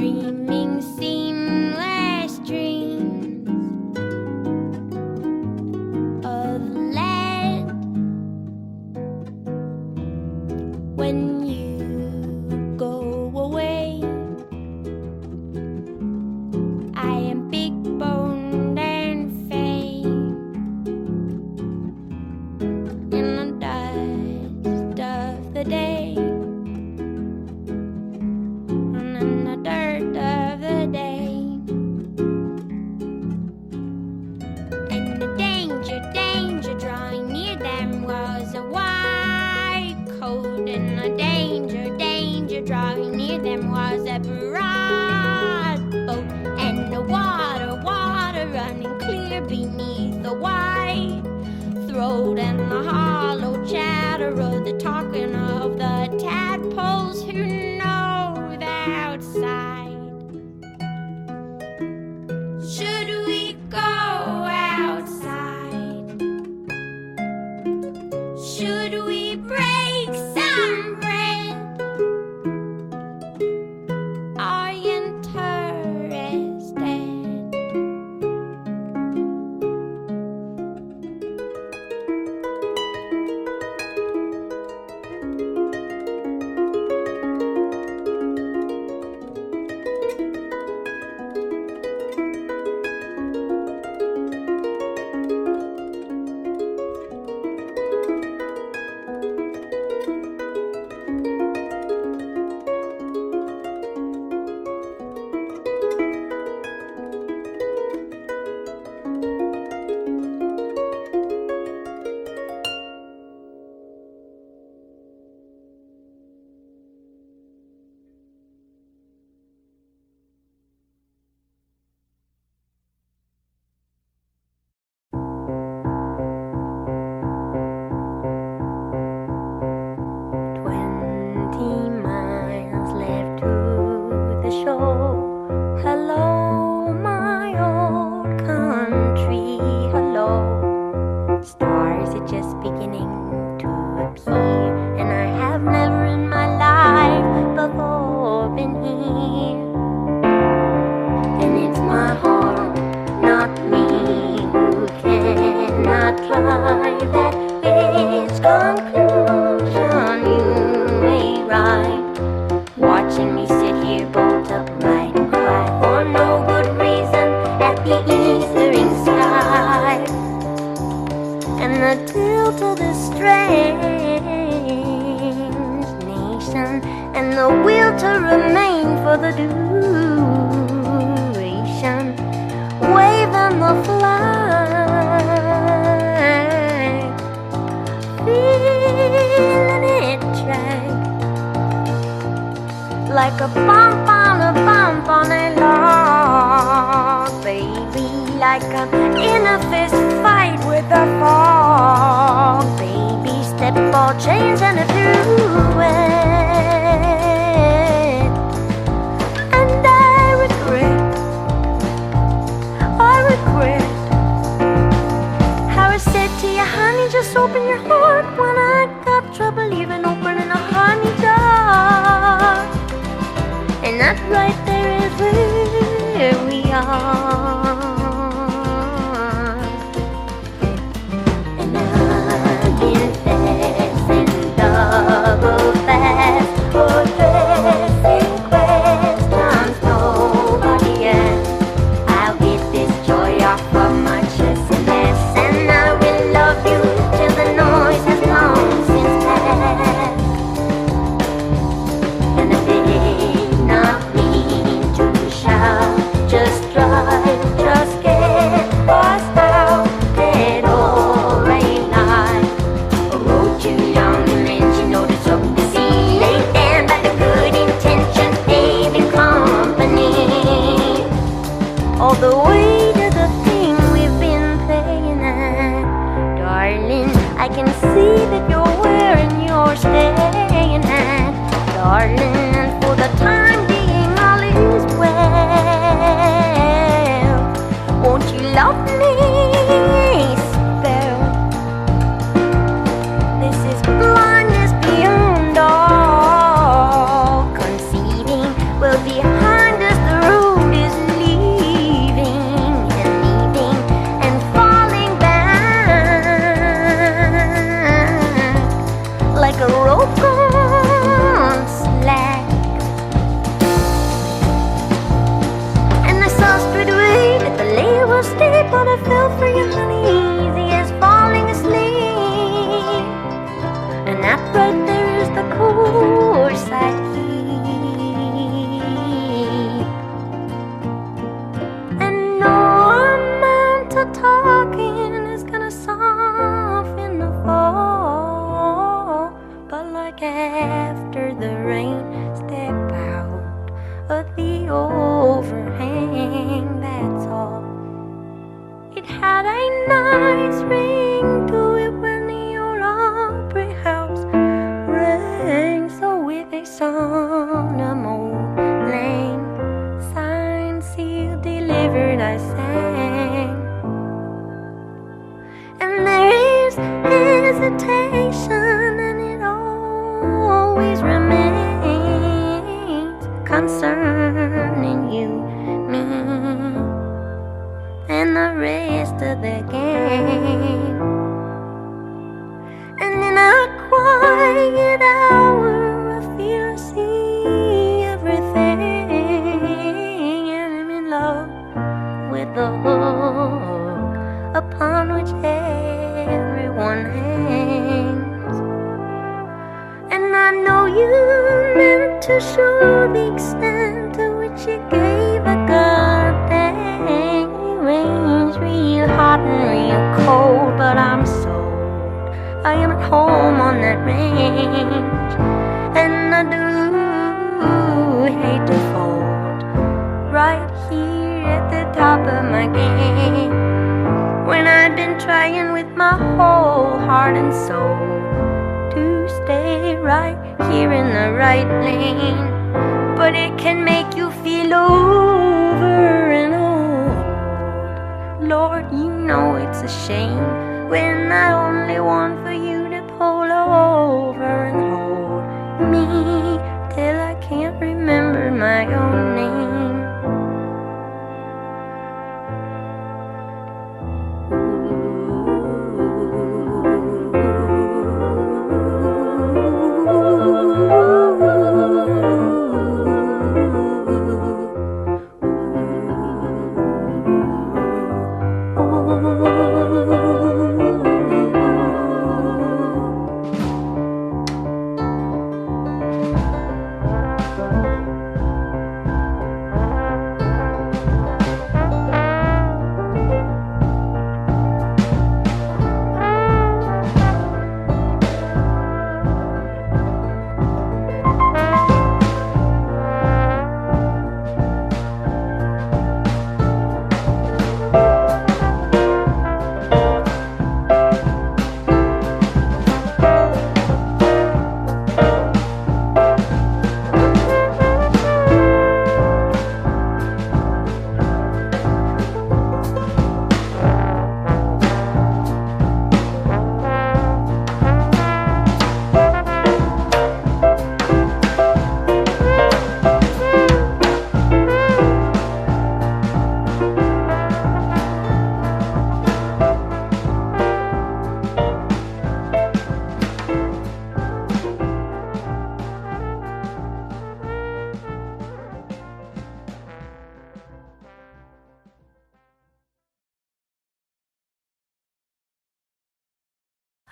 dreaming seamless dreams of lead. When you go away, I am big boned and fake in the dust of the day, and in the dirt of the day. And the danger drawing near them was a white coat, and the danger drawing near them was a broad boat, and the water running clear beneath the white throat, and the hollow chatter of the talking of the tadpoles who know the outside. Should we go outside? Should we break some bread? Are you interested? Hello, my old country, hello. Stars are just beginning to appear, and I have never in my life before been here. And it's my heart, not me, who cannot drive at its conclusion. You may ride, watching me sit here bolt upright, for no good reason at the eastering sky, and the tilt of this strange nation, and the will to remain for the duration, waving the flag, feeling it drag like a bump on a log, baby, like I'm in a fist fight with a fog, baby, step all chains and a duet, and I regret how I said to you, honey, just open your heart when I got trouble even opening a honey jar. And that right there is where we are. And I've been fast and double fast. a rope on slack. And I saw straight away that the lay was steep, but I fell for you, honey, easy as falling asleep. And that right there is the course I keep. And no amount of talking is gonna soften the fall. But like after the rain, step out of the overhang, that's all. It had a nice ring to it when the old Opry House rang. So with a song of old lang, signed, sealed, delivered, I sang. And there is hesitation, and it always remains concerning you, me, and the rest of the gang. And in a quiet hour, I feel I see everything, and I'm in love with the hook upon which everyone hangs. And I know you meant to show the extent to which you gave a goddamn. You range real hot and real cold, but I'm sold. I am at home on that range, and I do hate to fold right here at the top of my game, when I've been trying with my whole heart and soul to stay right here in the right lane. But it can make you feel over and old. Lord, you know it's a shame when I only want for you to pull over and hold me till I can't remember my own name.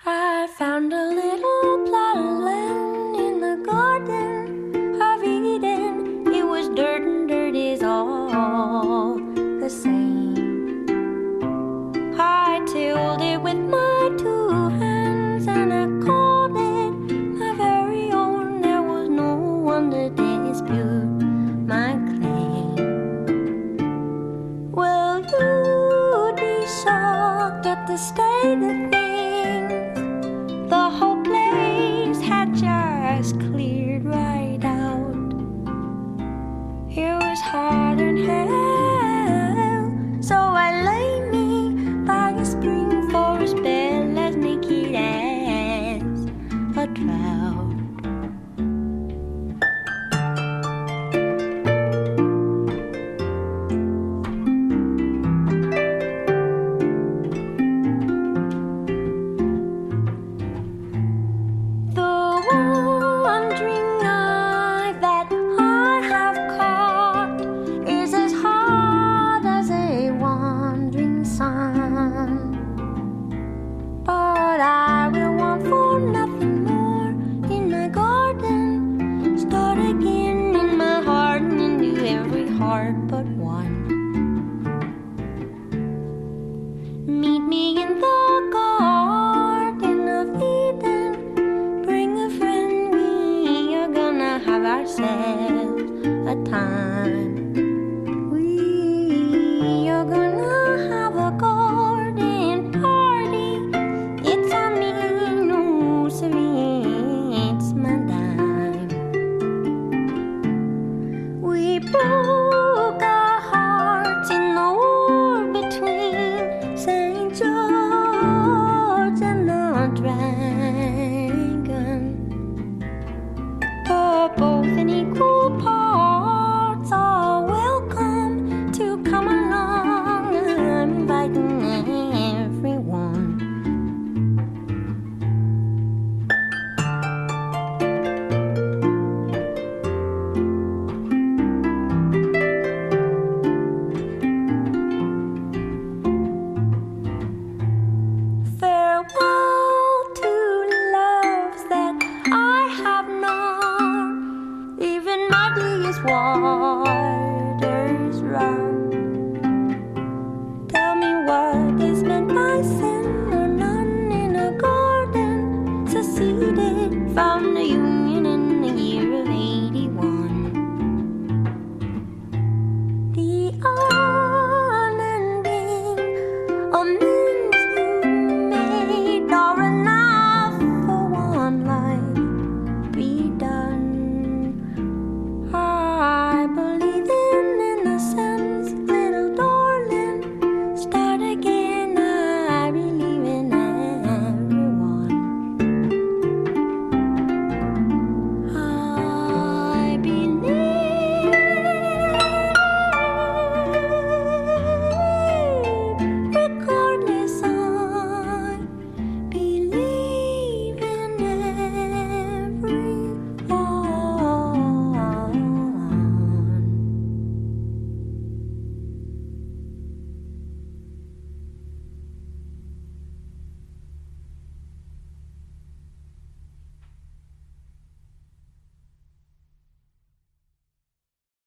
I found a little plot of land in the garden of Eden. It was dirt and dirt is all the same. I tilled it with my 2 hands and I called it my very own. There was no one to dispute my claim. Well, you'd be shocked at the state of things. The whole place had just cleared right out. It was hot and hell, so I lay me by a spring for a spell as naked as a drought. The ourselves a time. We are gonna have a garden party. It's a nursery, it's my dime. We broke our hearts in the war between St. George and the dragon. But both in equal parts are welcome to come along. I'm inviting everyone. Farewell to loves that I have known. Even muddiest waters run. Tell me what is meant by sin or none in a garden seceded from the Union in the year of 81. The unending amends you made are enough for one life be done. I believe in innocence, little darling. Start again, I believe in everyone. I believe, regardless, I believe in everyone.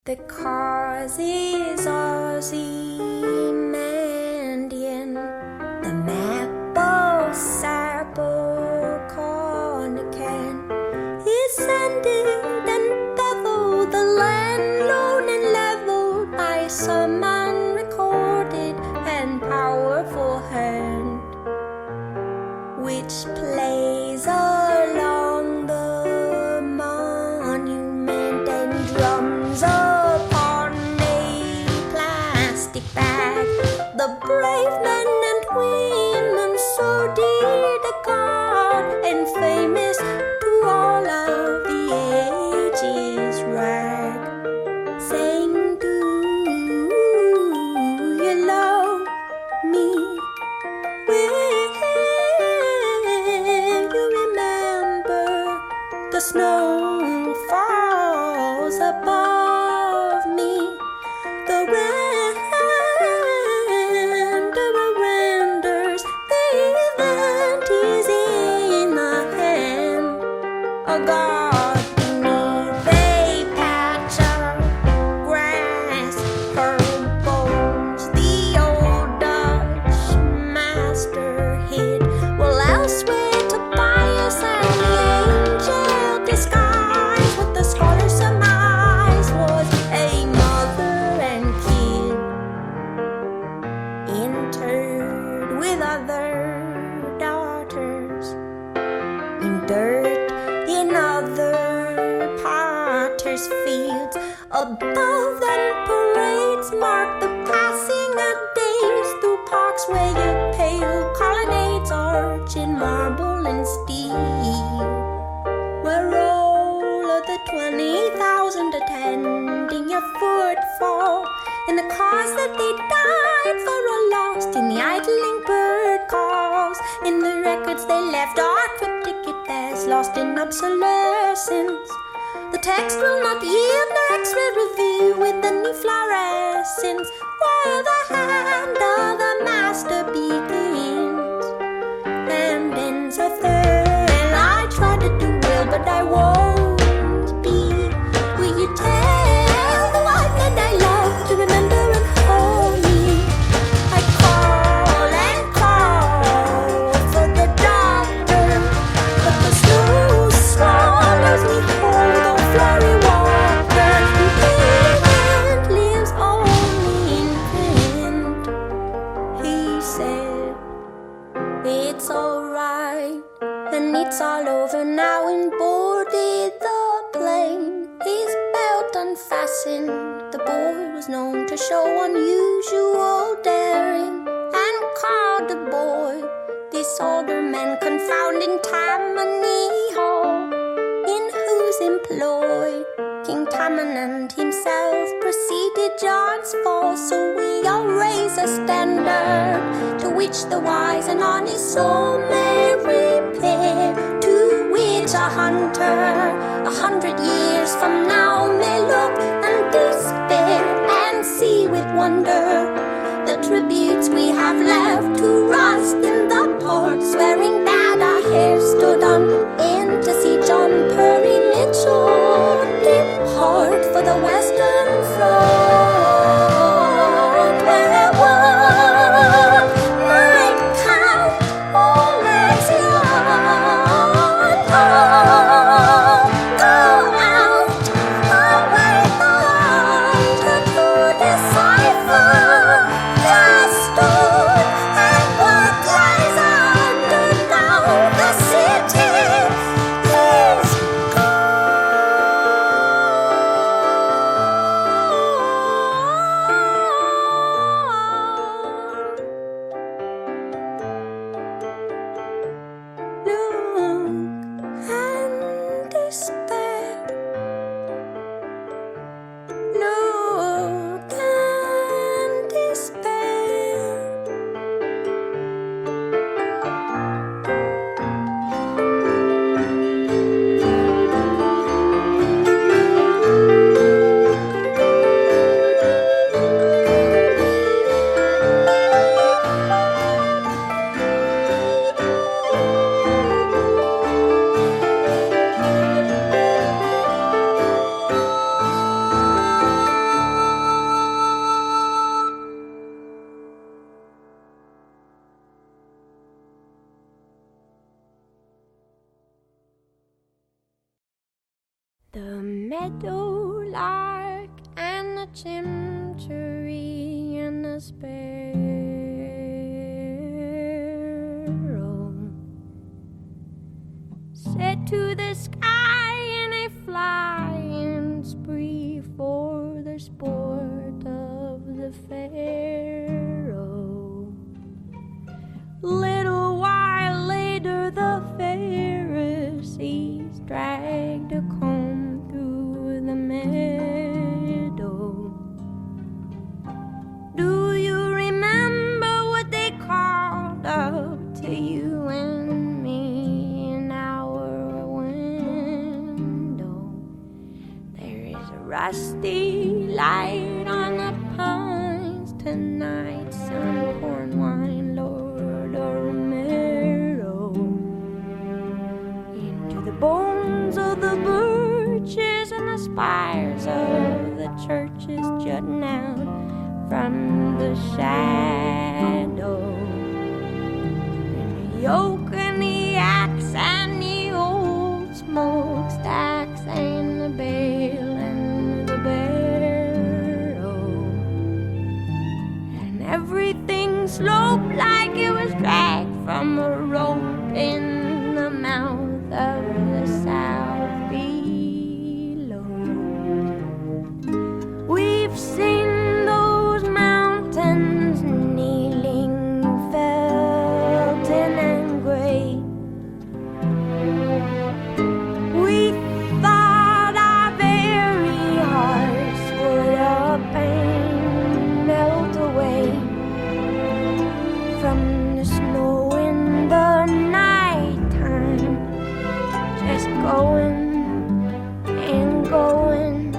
The cause is Ozymandian, the maple sapple cornican is sending and beveled the land lone and leveled by some unrecorded and powerful hand, which plays along the monument and drums upon a plastic bag. The brave men and women so dear to God and famous to all of the ages rag, saying, do you love me? Will you remember the snow falls above me? The renders, the event is in the hand. A God beneath a patch of grass, her bones the old Dutch master hid. Well, elsewhere Tobias and the angel disguise, what the scholar surmised was a mother and kid interred with other daughters in dirt in other potters' fields. Above them parades mark the passing of days through parks where your pale colonnades arch in marble and steel, where all of the 20,000 attending your footfall in the cause that they died for are lost in the idling bird calls. In the records they left are cryptic at best, lost in obsolescence. The text will not yield nor X-ray reveal with any fluorescence where the hand of the master begins and ends a third. I try to do well, but I won't be. Will you tell the one that I love to remember and hold me? I call and call for the doctor, but the snow swallows me whole, though flurry walls. dancing, the boy was known to show unusual daring, and called the boy this older man confounding Tammany Hall, in whose employ King Tammany himself preceded John's fall. So we all raise a standard to which the wise and honest soul may repair, to which a hunter 100 years from now may look and despair, and see with wonder the tributes we have left to rust in the port, swearing that our hair stood on end to see John Perry Mitchell depart for the Western Front, where one might count all as young. Go out, away the hunter to decipher the stone and what lies under now. The city is look and despair. Look and despair. The meadowlark and the chimchuree and the sparrow set to the sky in a flying spree for the sport of the pharaoh. Little while later the Pharisees dragged a comb through the meadow. Do you remember what they called up to you and me in our window? There is a rusty light on the pines tonight, some corn wine, Lord Romero. Into the bones of the birches and the spires of the churches jutting out from the shadow, and the yoke and the axe and the old smokestacks and the bale and the barrow, and everything sloped like it was dragged from a rope in the mouth of the south below. We've seen those mountains kneeling, felting and gray. We thought our very hearts would up and melt away from the snow in the nighttime, just going and going,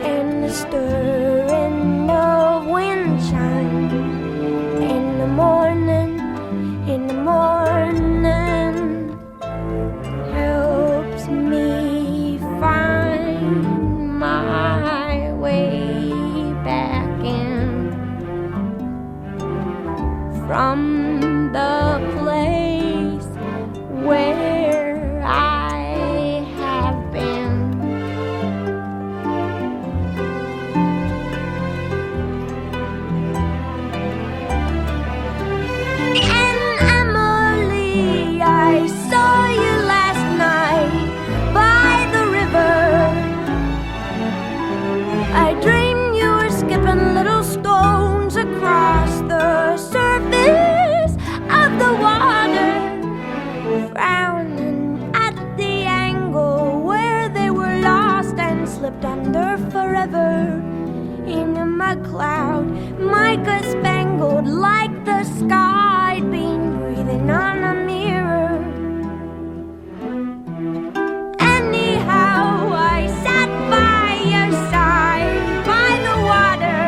and the stirring of wind chime in the morning, helps me find my way back in from the place where I have been. And Emily, I saw you last night by the river. lived under forever in a mud cloud, mica spangled like the sky I'd been breathing on a mirror. Anyhow, I sat by your side by the water.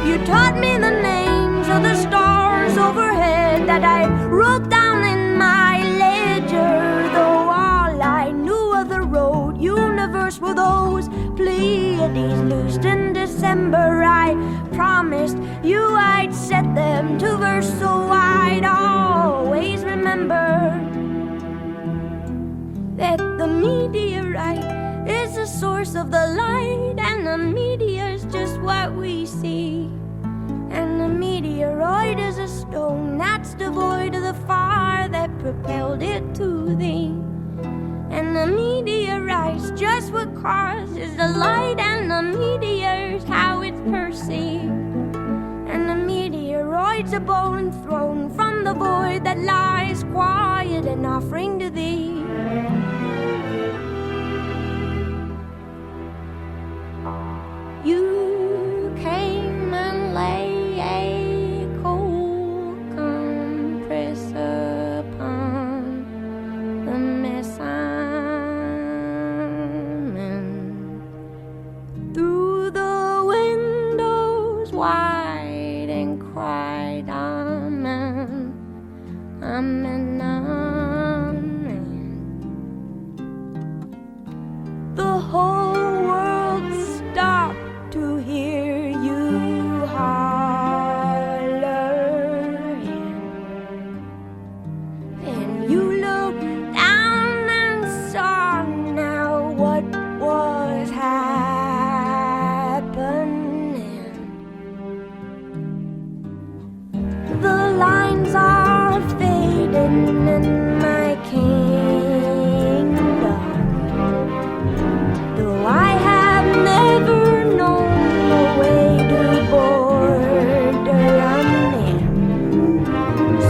You taught me the names of the stars overhead that I wrote down in my ledger, though all I knew of the road universe were those Pleiades loosed in December. I promised you I'd set them to verse, so I'd always remember that the meteorite is the source of the light, and the meteor's just what we see. And the meteoroid is a stone that's devoid of the fire that propelled it to thee. And the meteorite's just what causes the light, and the meteor's how it's perceived. And the meteoroid's a bone thrown from the void that lies quiet and offering to thee. You came and lay a cold compress upon the mess I'm in. Through the windows wide and cried, Amen, Amen, Amen. The whole world stopped to hear you holler, and you looked down and saw now what was happening. The lines are fading in my kingdom, though I have never known the way to border on them.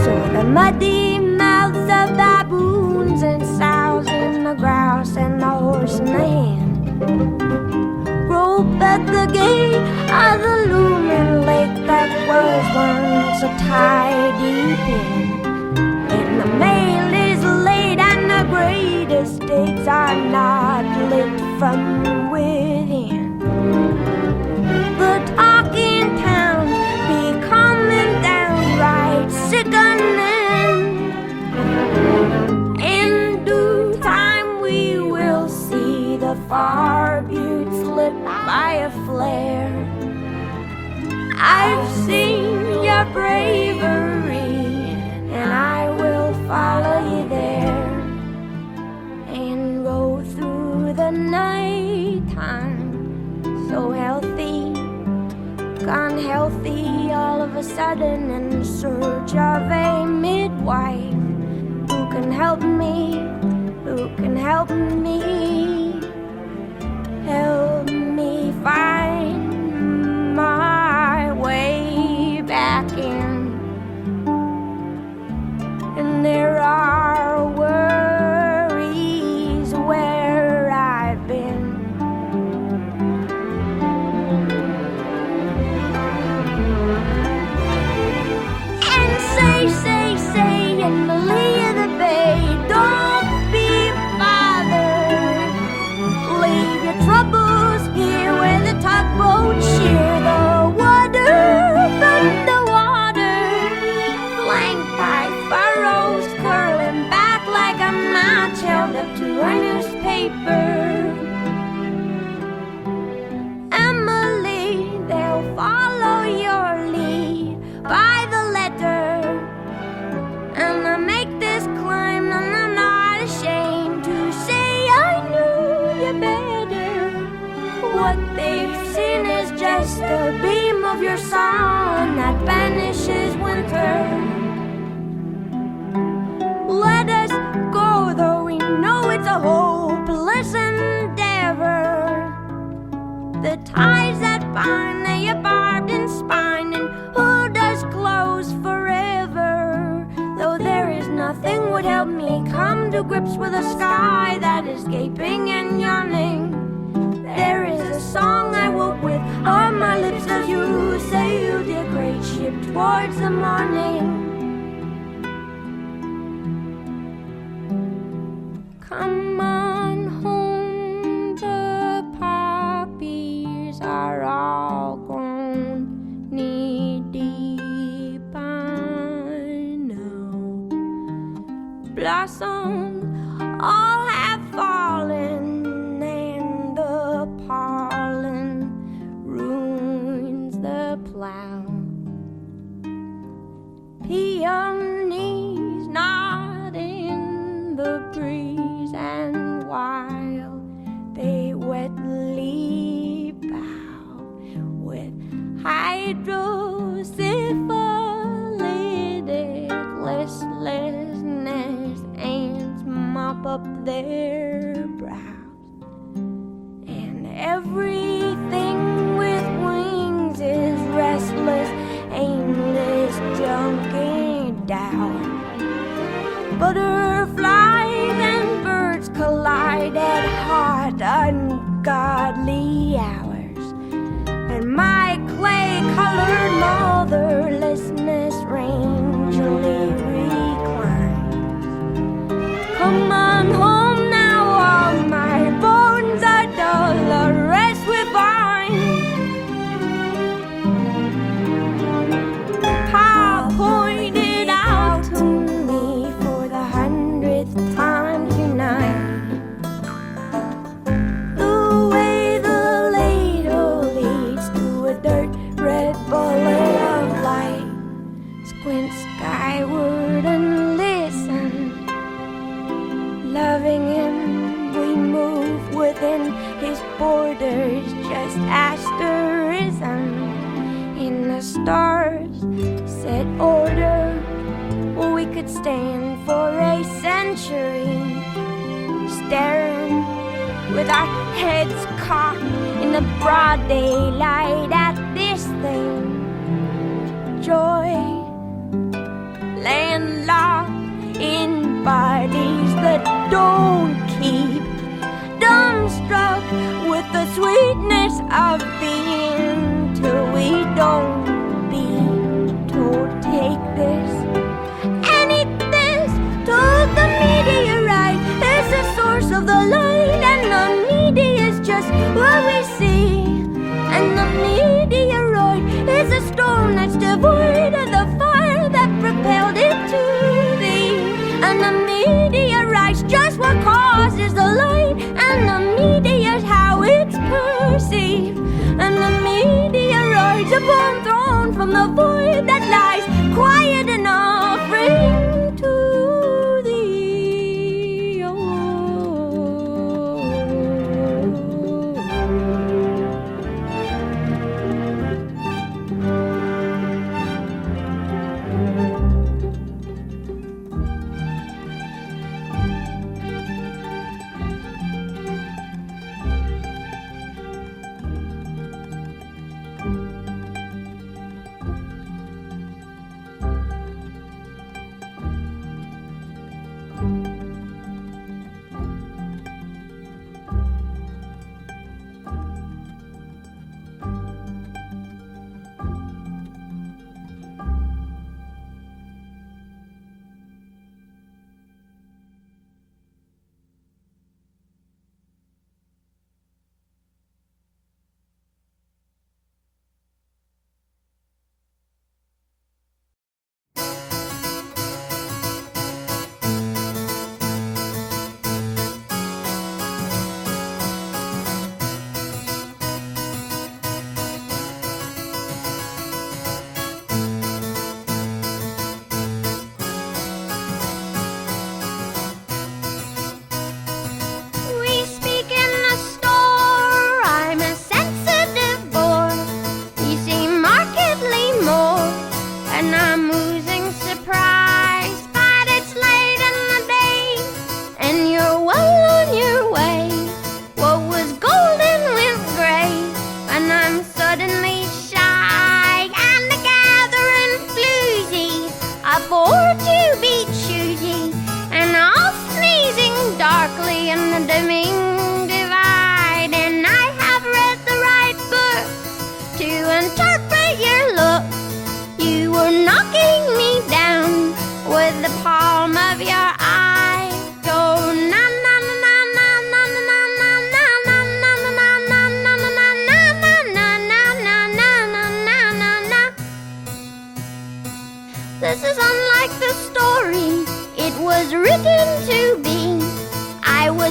So the muddy mouths of baboons and sows and the grouse and the horse in the hand rope at the gate of the looming lake that was once a tidy pen. And the mail is late and the great estates are not lit from within. The talking town becoming downright sickening. In due time we will see the far buttes lit by a flare. I've seen your bravery, and I will follow you there, and roll through the night time so healthy, gone healthy all of a sudden, in search of a midwife who can help me, who can help me, help me find my way back in. And there are worries where I've been. And say in the lee of the bay, don't be bothered. Leave your troubles here where the tugboats shear the water from the water, flanked by furrows curling back like a match held up to a newspaper. Emily, they'll follow your lead by the letter, and I make this climb and I'm not ashamed to say I knew you better. What they've seen is just a beam of your sun that banishes winter. Let us go, though we know it's a hopeless endeavor. The ties that bind, they are barbed and spined, and hold us close forever. Though there is nothing would help me come to grips with a sky that is gaping and yawning. towards the morning. Come on home, the poppies are all grown knee-deep by now. Blossoms all have fallen, and the pollen ruins the plow. Peonies nod in the breeze, and while they wetly bow with hydrosyphilitic listlessness, ants mop up their brows, and everything with wings is restless, aimless, junking down. Butterflies and birds collide at hot, ungodly hours, and my clay-colored motherlessness rangely reclines. Come on home now, all my bones are dull, the rest we find. Pa pointed out to me for the 100th time tonight the way the ladle leads to a dirt red bullet of light. Squint skyward and listen. Loving him, we move within his borders, just asterism in the stars set order. We could stand for a century, staring with our heads cocked in the broad daylight at this thing. Joy landlocked in bodies that don't keep, dumbstruck with the sweetness of being, till we don't be told, take this and eat this. Told the meteorite is the source of the light, and the media is just what we see, and the meteoroid is a stone that's devoid of the fire that propelled it to thee, and the meteorite's just what causes the light, and the media's how it's perceived, and the meteoroid's a bomb thrown from the void that lies quiet and offering to thee. Oh.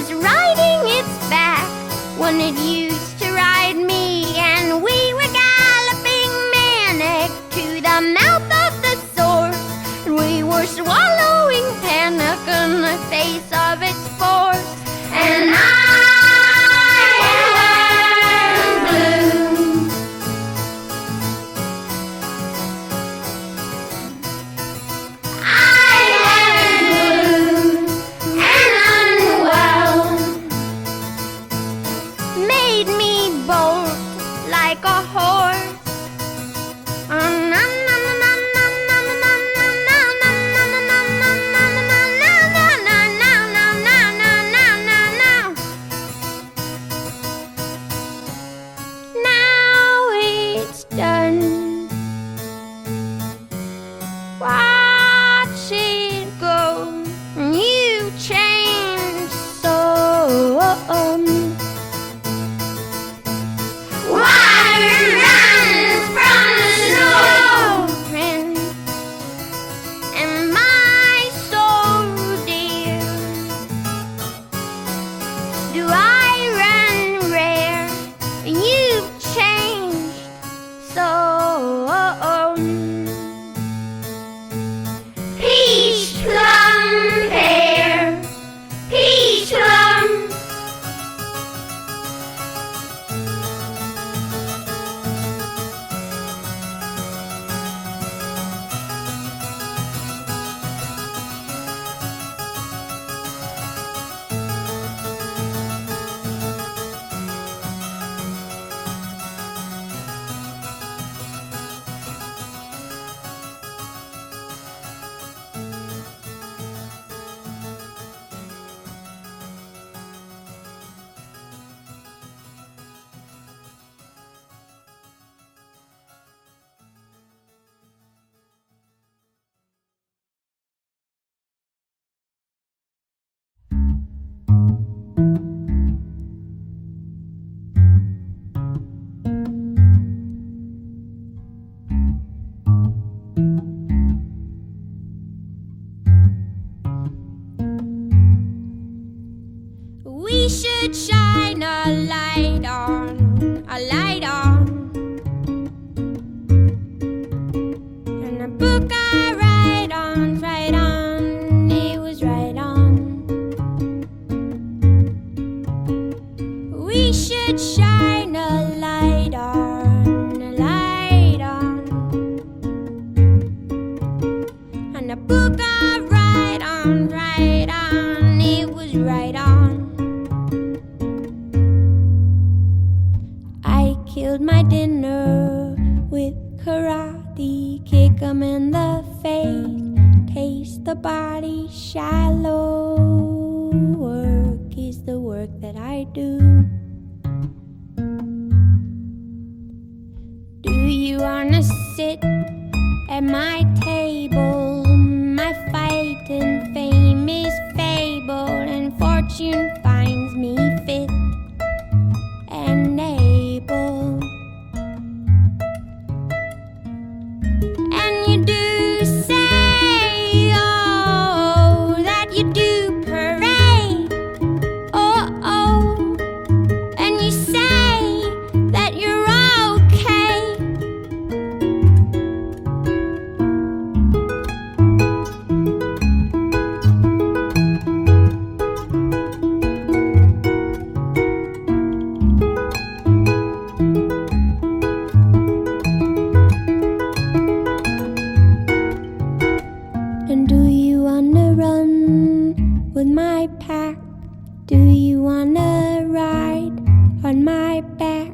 was riding its back when it used to ride me, and we were galloping manic to the mouth of the source, and we were swallowing panic in the face of its force. And I am blue. I am blue and unwell. Made me bolt like a horse. Now it's done. Watch it go. You changed so. Water runs from the snow, and my soul, dear, do I run rare? You've changed so. Peach plum pear, peach plum. We should shine a light on, and a book I write on, it was right on. We should shine a light on, and a book I write on, it was right on. I killed my dinner with karate, kick 'em in the face, taste the body shallow. Work is the work that I do. Do you wanna sit at my table? My fight and fame is fable, and fortune finds me fit and able. And you do say, oh, that you do parade, oh, and you say that you're okay. And do you wanna run with my pack? Do you wanna ride on my back?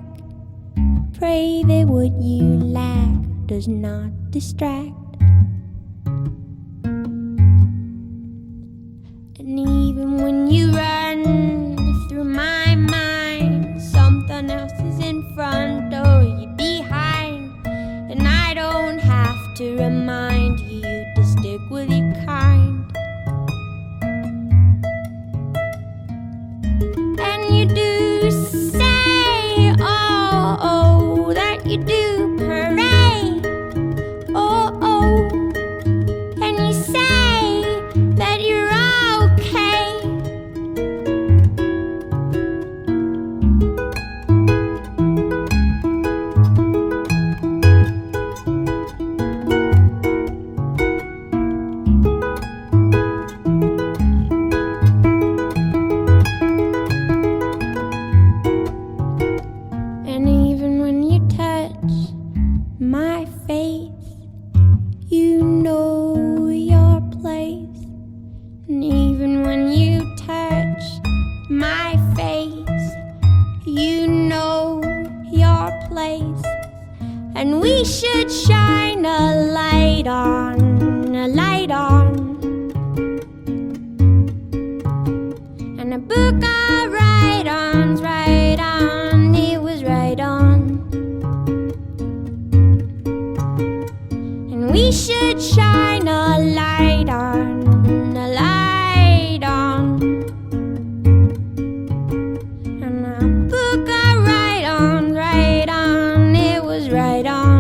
Pray that what you lack does not distract. And even when you run through my mind, something else is in front or you're behind, and I don't have to remind you to stick with your kind. And you do say, oh, that you do parade, oh, face. You know your place, and we should shine a light on, a light on. And a book of write-ons, right on, it was right on. And we should shine a light on, a light on. And a book of write-ons, right on, it was right on.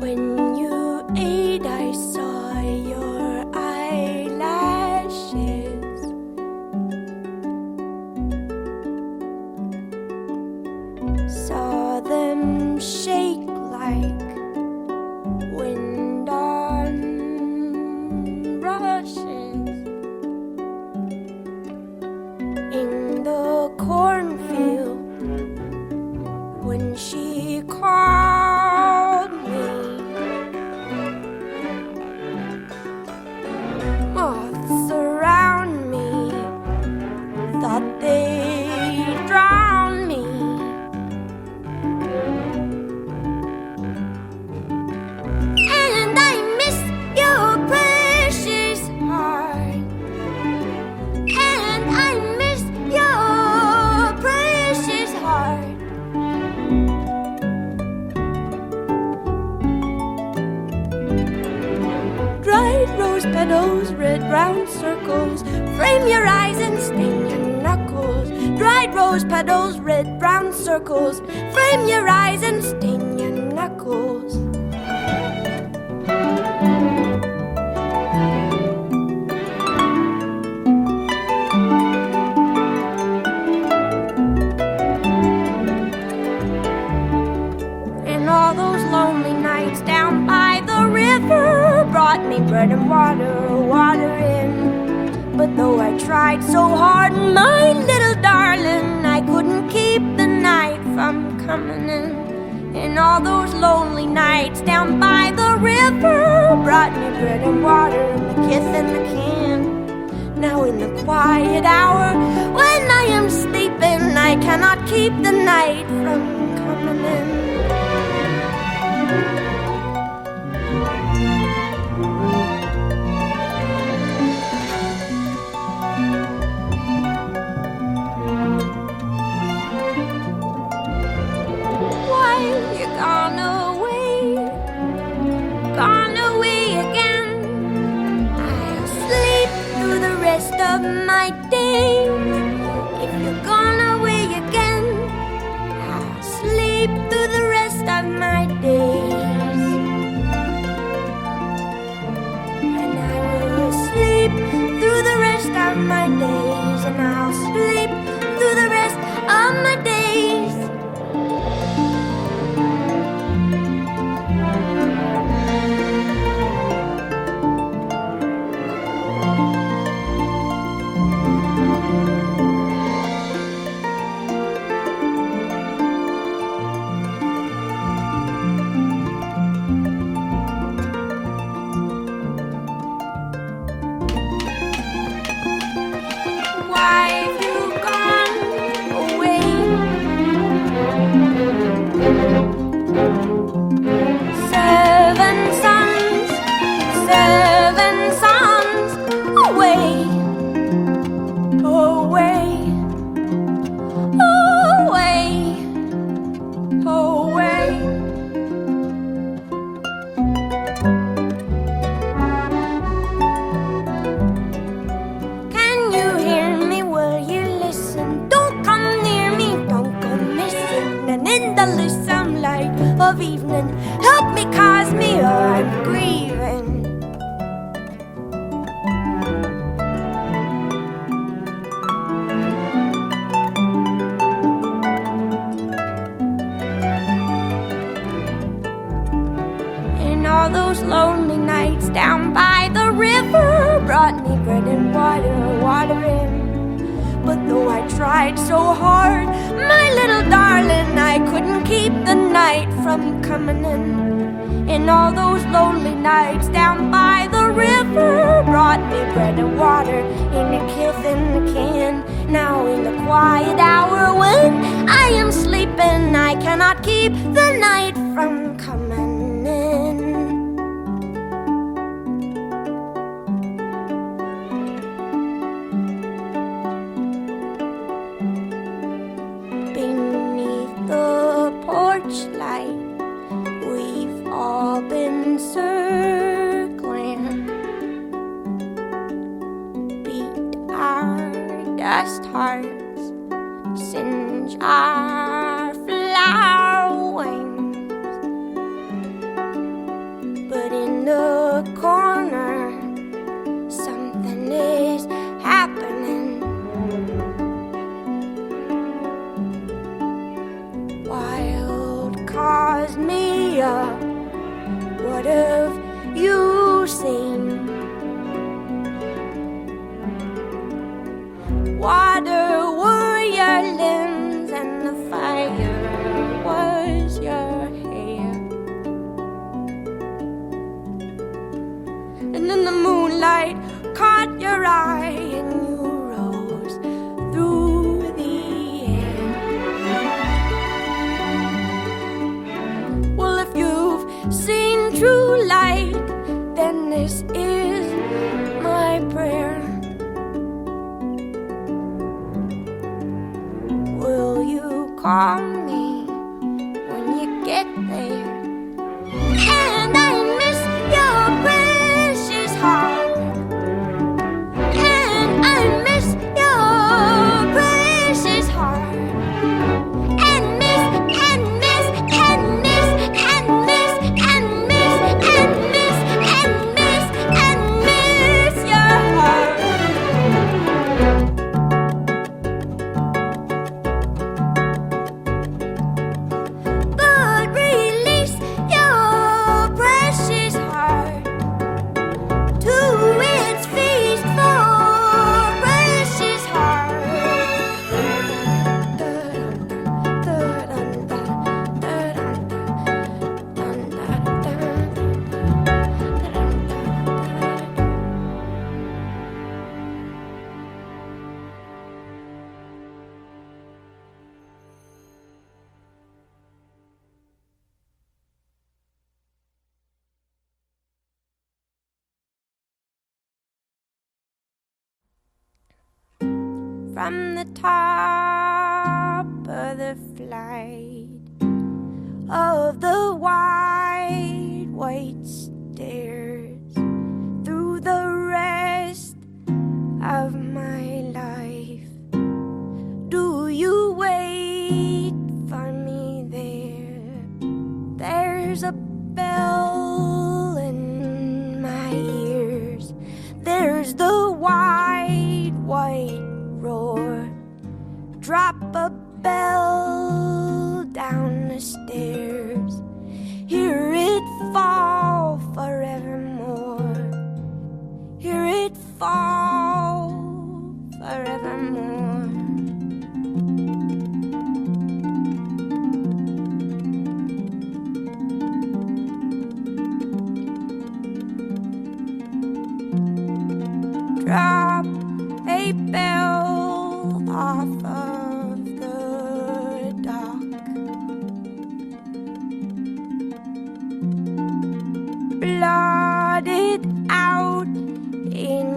When you ate, I saw your eyelashes. Saw them shake like wind on rushes. In the cornfield, when she called me, moths around me thought they'd drown me. And I miss your precious heart. And I miss your precious heart. Dried rose petals, red round circles, frame your eyes and sting your knuckles. Dried rose petals, red brown circles, frame your eyes and sting your knuckles. And all those lonely nights down by the river brought me bread and water, water in. But though I tried so hard, my little darling, I couldn't keep the night from coming in. And all those lonely nights down by the river brought me bread and water and the kiss and the can. Now in the quiet hour, when I am sleeping, I cannot keep the night from coming in. Why you gone away again? I'll sleep through the rest of my days. If you're gone away again, I'll sleep through the rest of my days. And I will sleep through the rest of my days. And I'll sleep through the rest of my days. I tried so hard, my little darling, I couldn't keep the night from coming in. And all those lonely nights down by the river brought me bread and water in a kith in a can. Now in the quiet hour when I am sleeping, I cannot keep the night from coming in. Beneath the porch light, we've all been circling, beat our dust hearts, singe our flower wings. But in the corner, something is happening. Wild cosmia, what have you seen? Water were your limbs and the fire was your hair. And then the moonlight caught your eye and you rose through the air. Well, if you've seen true light, then this is my prayer. Will you call me when you get there? And I miss your precious heart. And I miss your precious heart. And miss, and miss, and miss, and miss, and miss, and miss, and miss, and miss your heart. But release your precious heart to its feast for precious heart. From the top of the flight of the wide white stairs, through the rest of my life, do you wait for me there? There's a bell in my ears, there's the wide white roar. Drop a bell down the stairs, hear it fall forevermore, hear it fall forevermore. Drop a bell off of the dock, blotted out in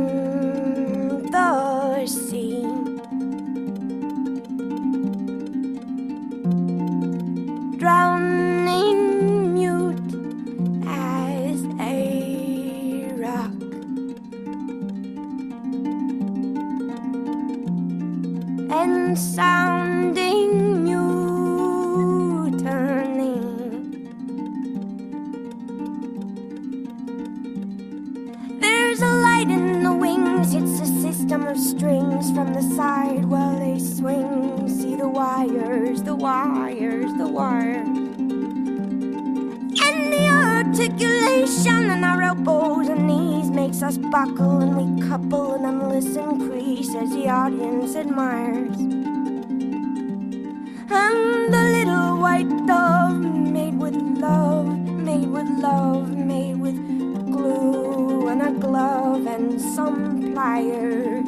the sea. Drowning mute as a rock. And sounding mutiny. There's a light in the wings, it's a system of strings from the side while they swing. See the wires, the wires, the wires. And the articulation in our elbows and knees makes us buckle, and we couple an endless increase as the audience admires. And the little white dove, made with love, made with love, made with glue and a glove and some pliers,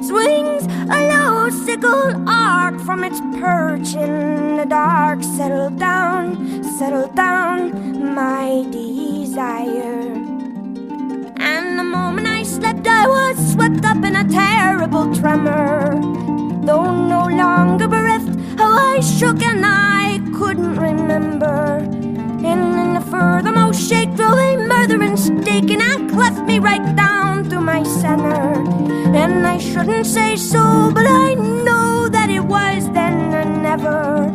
swings a low sickle arc from its perch in the dark. Settle down, my desire. And the moment I slept, I was swept up in a terrible tremor. Though no longer bereft, how I shook and I couldn't remember. And in the furthermost shake drove a murderous stake, and I cleft me right down through my center. And I shouldn't say so, but I know that it was then and never.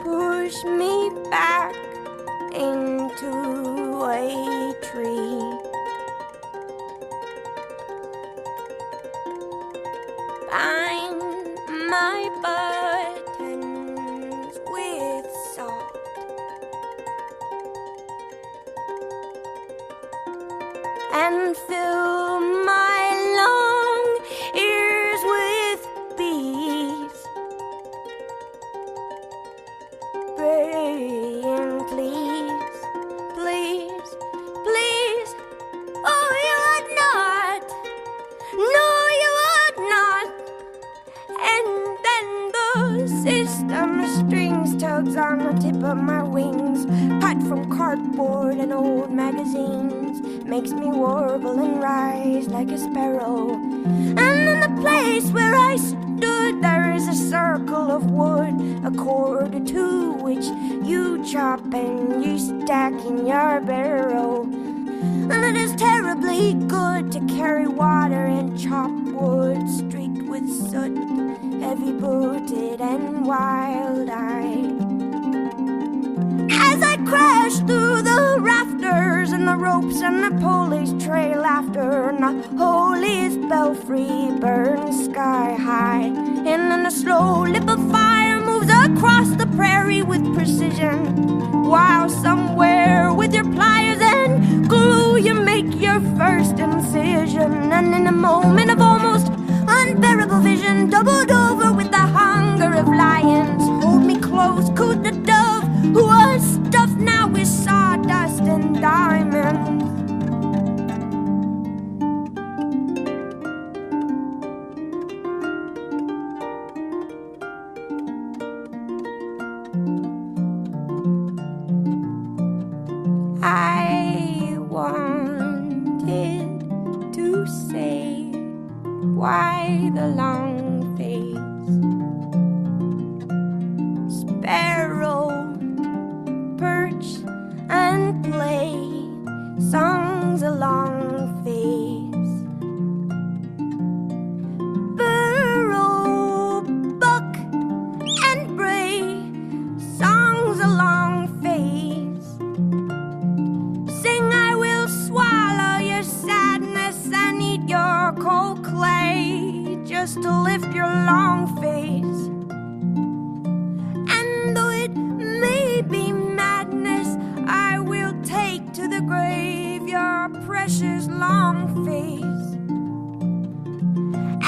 Push me back into a tree. Bind my buttons with salt. And fill my long ears with bees, praying, please, please, please. Oh, you would not. No, you would not. And then the system strings tugs on the tip of my wings, cut from cardboard and old magazines, makes me warble and rise like a sparrow. And in the place where I stood, there is a circle of wood, a cord or two, which you chop and you stack in your barrow. And it is terribly good to carry water and chop wood, streaked with soot, heavy-booted and wild-eyed. As I crash through the rafters and the ropes and the pulleys trail after, and the holiest belfry burns sky high, and then a slow lip of fire moves across the prairie with precision, while somewhere with your pliers and glue you make your first incision. And in a moment of almost unbearable vision, doubled over with the hunger of lions, hold me close, cooed the dove, who was stuffed now with sawdust and diamonds. I wanted to say, why the long face? Sparrow, perch and play songs along face. Burrow, buck and bray songs along face. Sing, I will swallow your sadness and eat your cold clay, just to lift your long face. And though it may be madness, I will take to the grave your precious long face.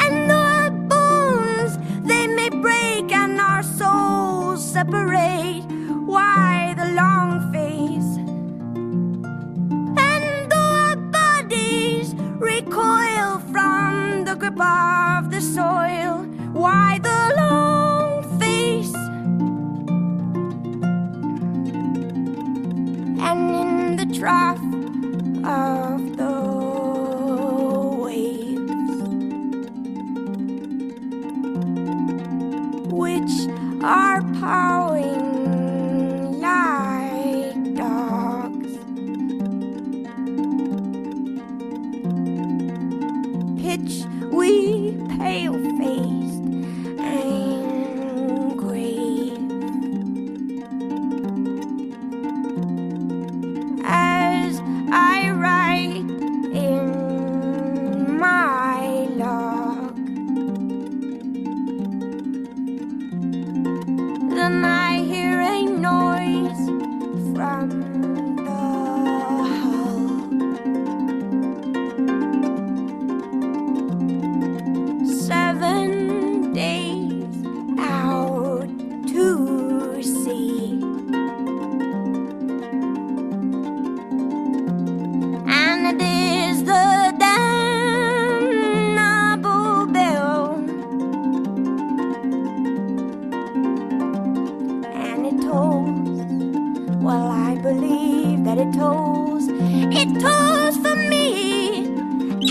And though our bones they may break and our souls separate, why the long face? And though our bodies recoil from the grip of the soil, why the long face? And in the trough of the waves, which are pawing like dogs, pitch we pale-faced and grave, as I write in my log. Then I hear a noise from the hull, and it is the damnable bell. And it tolls, well, I believe that it tolls. It tolls for me,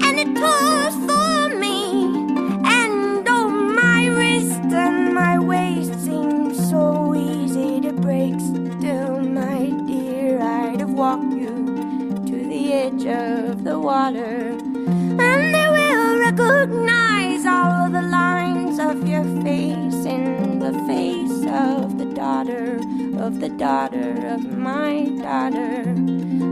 and it tolls for me. And oh, my wrist and my waist seem so easy to break. Still, my dear, I'd have walked you to the edge of the water, and they will recognize all of the lines of your face in the face of the daughter of my daughter.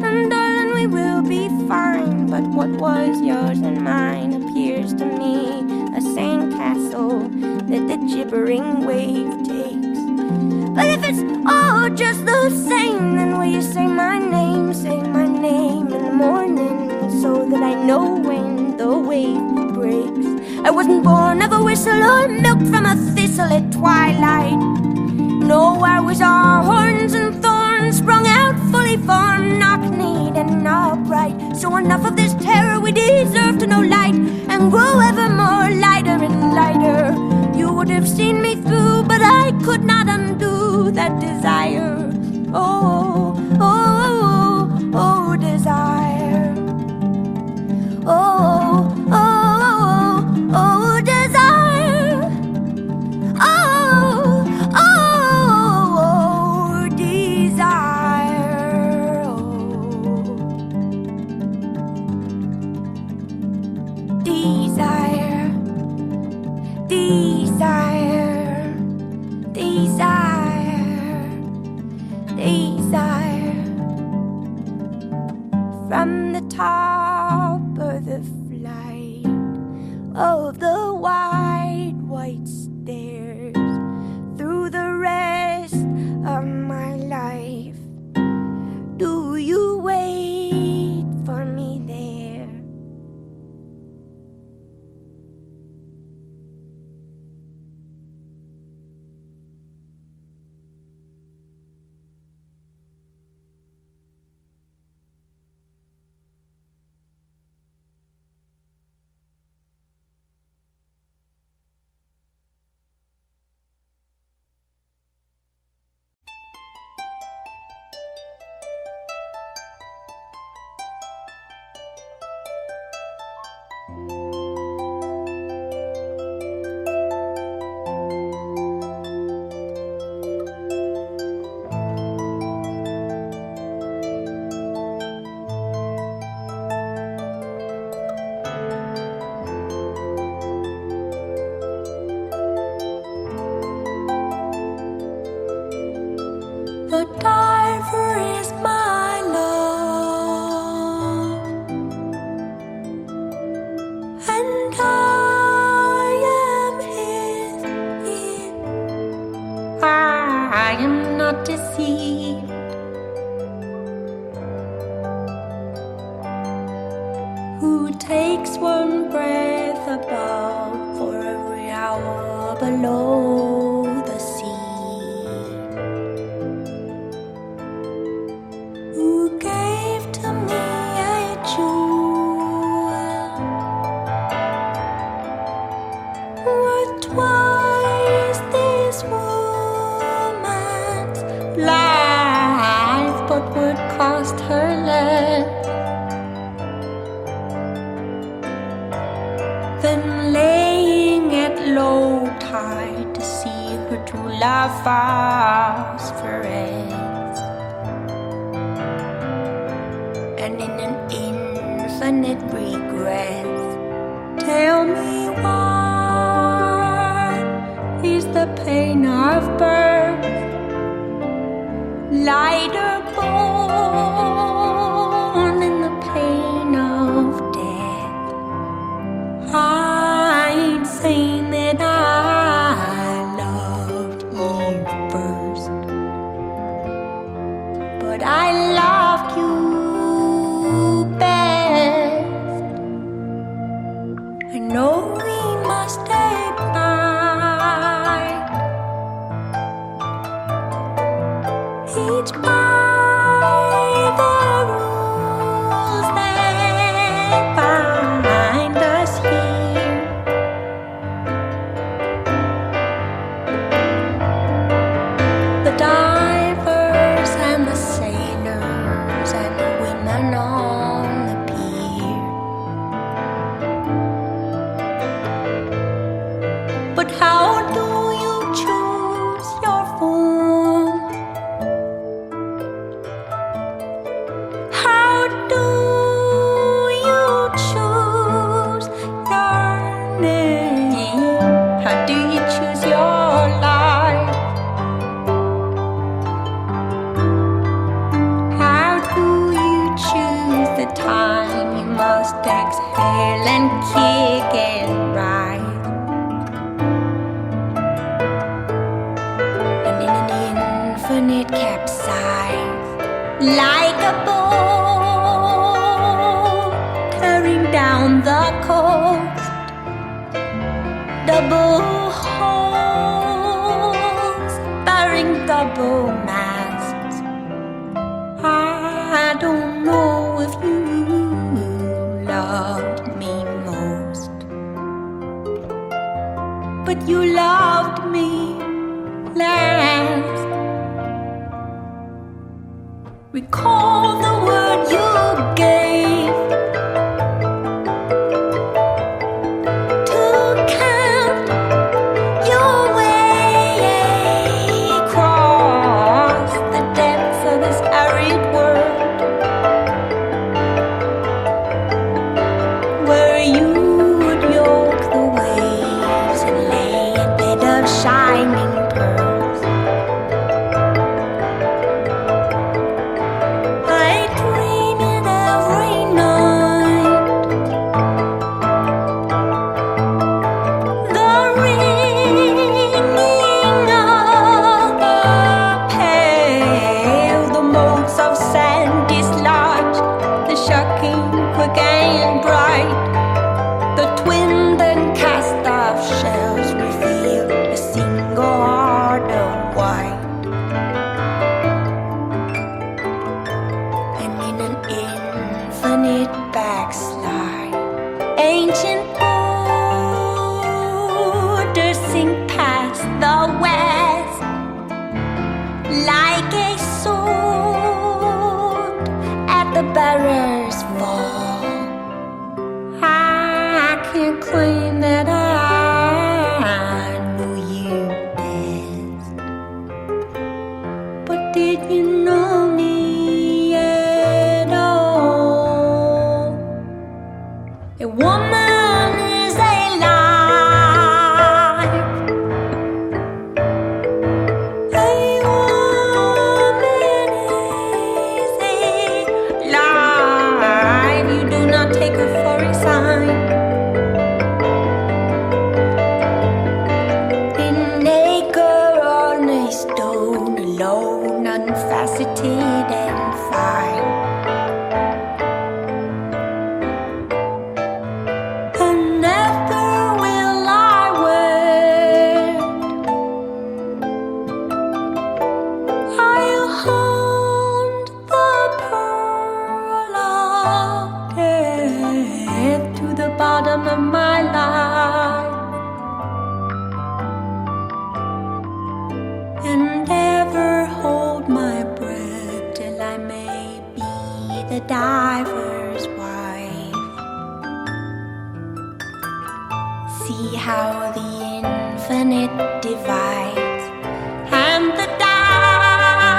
And darling, we will be fine, but what was yours and mine appears to me a sandcastle that the gibbering wave takes. But if it's all just the same, then will you say my name in the morning, so that I know when the wave breaks? I wasn't born of a whistle or milked from a thistle at twilight. No, I was all horns and thorns, sprung out fully formed, knock-kneed and upright. So enough of this terror, we deserve to know light, and grow ever more lighter and lighter. You would have seen me through, but I could not undo that desire. Oh, oh, oh, oh, desire. Oh, oh, oh, oh, desire. Oh, oh, oh, desire. Oh, desire. Desire, desire, desire. From the top of the flight of the wide white stairs, through the rest of my life, do you wait for me there? The diver is my love, and I am his ear. I am not deceived. Who takes one breath above for every hour below the sea? Who gave to me a jewel worth twice this woman's life, but would cost her less than laying at low tide to see her true love phosphoresce. And in an infinite regret, tell me what is the pain of birth, lighter born in the pain of death? I ain't saying that I loved Eve first, but I loved you best. I know we must ignite each by the find us here. The divers and the sailors and the women on the pier. But how do you choose your form? How do you choose your name? How do you choose your life? How do you choose the time you must exhale and kick and ride? And in an infinite capsize, like a boat tearing down the coast, double holes, bearing double masts. I don't know if you loved me most, but you loved me last. Recall the word you gave to count your way across the depths of this arid world, where you would yoke the waves and lay a bed of shining pearls. I dream it every night. The ringing of the pale, the motes of sand dislodged, the shocking quick and bright, the twinned and cast off shells reveal a single heart of white. And in an infinite backslide, ancient borders sink past the west like a sword at the bearer's fall. I can't claim that I knew you best, but did you know me at all? A woman is alive. A woman is alive. You do not take her for a sign. In acre on a stone, alone, unfaceted and fine. And never will I wed. I'll hunt the pearl of death to the bottom of my life, and ever hold my breath till I may be the diver's wife. See how the infinite divides, and the divers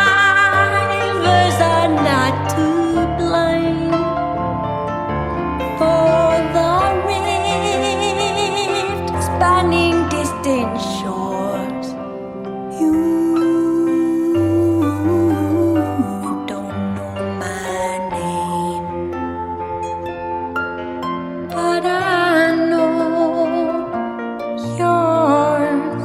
are not to blame for the rift spanning distant shores. You don't know my name, but I know yours.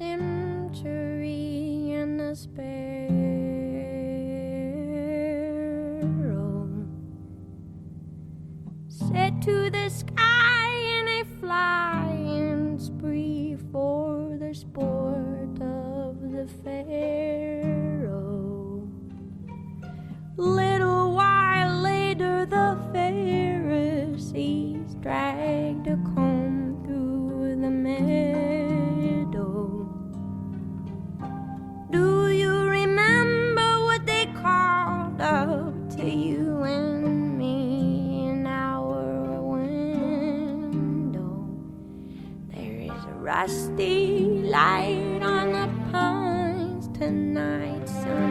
century and the sparrow set to the sky in a flying spree for the sport of the pharaoh. Little while later the Pharisees dragged a comb through the meadow. Do you remember what they called up to you and me in our window? There is a rusty light on the pines tonight, son.